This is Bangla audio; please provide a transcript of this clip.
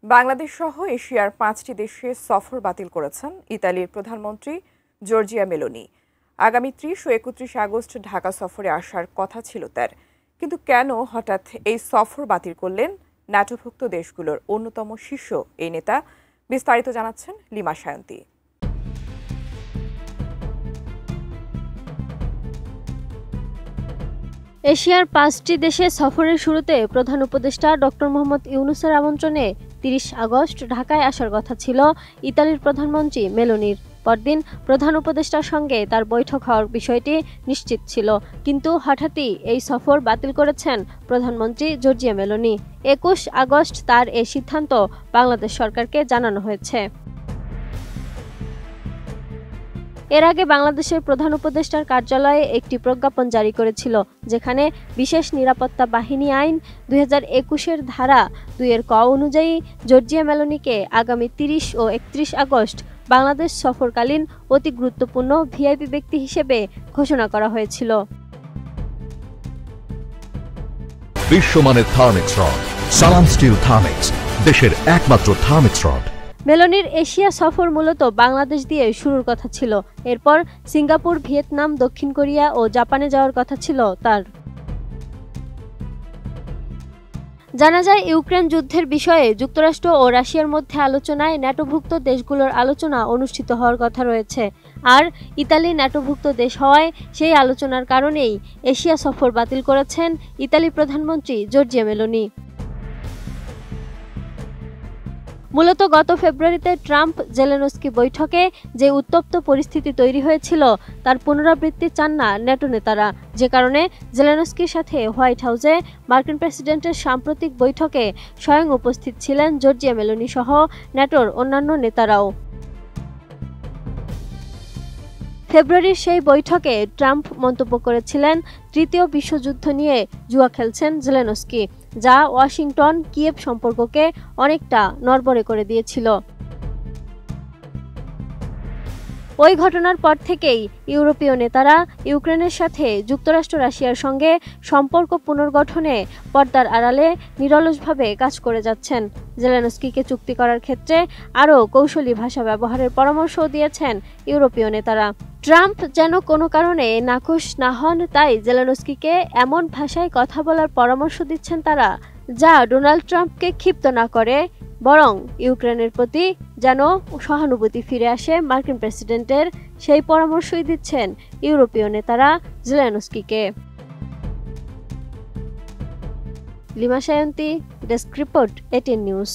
বাংলাদেশ সহ এশিয়ার ৫টি দেশে সফর বাতিল করেছেন ইতালির প্রধানমন্ত্রী জর্জিয়া মেলোনি। আগামী ৩০ ও ৩১ আগস্ট ঢাকা সফরে আসার কথা ছিল তার, কিন্তু কেন হঠাৎ এই সফর বাতিল করলেন ন্যাটোভুক্ত দেশগুলোর অন্যতম শীর্ষ এই নেতা? বিস্তারিত জানাচ্ছেন লিমা সায়ন্তী। এশিয়ার ৫টি দেশে সফরের শুরুতে প্রধান উপদেষ্টা ডক্টর মোহাম্মদ ইউনূসের আমন্ত্রণে ৩০ আগস্ট ঢাকায় আসার কথা ছিল ইতালির প্রধানমন্ত্রী মেলোনির। পরদিন প্রধান উপদেষ্টার সঙ্গে তার বৈঠক হওয়ার বিষয়টি নিশ্চিত ছিল, কিন্তু হঠাৎই এই সফর বাতিল করেছেন প্রধানমন্ত্রী জর্জিয়া মেলোনি। ২১ আগস্ট তার এই সিদ্ধান্ত বাংলাদেশ সরকারকে জানানো হয়েছে। এর আগে বাংলাদেশের প্রধান উপদেষ্টার কার্যালয়ে একটি প্রজ্ঞাপন জারি করেছিল, যেখানে বিশেষ নিরাপত্তা বাহিনী আইন ২০২১-এর ধারা ২-এর ক অনুযায়ী জর্জিয়া মেলোনিকে আগামী ৩০ ও ৩১ আগস্ট বাংলাদেশ সফরকালীন অতি গুরুত্বপূর্ণ ভিআইপি ব্যক্তি হিসেবে ঘোষণা করা হয়েছিল। বিশ্বমানের থার্মিক্স রড, সালাম স্টিল থার্মিক্স, দেশের একমাত্র থার্মিক্স রড। মেলোনির এশিয়া সফর মূলত বাংলাদেশ দিয়ে শুরুর কথা ছিল। এরপর সিঙ্গাপুর, ভিয়েতনাম, দক্ষিণ কোরিয়া ও জাপানে যাওয়ার কথা ছিল তার। জানা যায়, ইউক্রেন যুদ্ধের বিষয়ে যুক্তরাষ্ট্র ও রাশিয়ার মধ্যে আলোচনায় ন্যাটোভুক্ত দেশগুলোর আলোচনা অনুষ্ঠিত হওয়ার কথা রয়েছে। আর ইতালি ন্যাটোভুক্ত দেশ হওয়ায় সেই আলোচনার কারণেই এশিয়া সফর বাতিল করেছেন ইতালি প্রধানমন্ত্রী জর্জিয়া মেলোনি। মূলত গত ফেব্রুয়ারিতে ট্রাম্প জেলেনস্কি বৈঠকে যে উত্তপ্ত পরিস্থিতি তৈরি হয়েছিল তার পুনরাবৃত্তি চান না ন্যাটো নেতারা, যে কারণে জেলেনস্কির সাথে হোয়াইট হাউসে মার্কিন প্রেসিডেন্টের সাম্প্রতিক বৈঠকে স্বয়ং উপস্থিত ছিলেন জর্জিয়া মেলোনি সহ ন্যাটোর অন্যান্য নেতারাও। ফেব্রুয়ারির সেই বৈঠকে ট্রাম্প মন্তব্য করেছিলেন, তৃতীয় বিশ্বযুদ্ধ নিয়ে জুয়া খেলছেন জেলেনস্কি, যা ওয়াশিংটন কিয়েভ সম্পর্ককে অনেকটা নড়বড়ে করে দিয়েছিল। ওই ঘটনার পর থেকেই ইউরোপীয় নেতারা ইউক্রেনের সাথে যুক্তরাষ্ট্র রাশিয়ার সঙ্গে সম্পর্ক পুনর্গঠনে পর্দার আড়ালে নিরলসভাবে কাজ করে যাচ্ছেন। জেলেনস্কিকে চুক্তি করার ক্ষেত্রে আরও কৌশলী ভাষা ব্যবহারের পরামর্শও দিয়েছেন ইউরোপীয় নেতারা। ট্রাম্প যেন কোনো কারণে নাখুশ না হন, তাই জেলেনস্কিকে এমন ভাষায় কথা বলার পরামর্শ দিচ্ছেন তারা, যা ডোনাল্ড ট্রাম্পকে ক্ষিপ্ত না করে, বরং ইউক্রেনের প্রতি যেন সহানুভূতি ফিরে আসে মার্কিন প্রেসিডেন্টের, সেই পরামর্শই দিচ্ছেন ইউরোপীয় নেতারা জেলেনস্কিকে। Lima Sayanti, desk report, 18 news.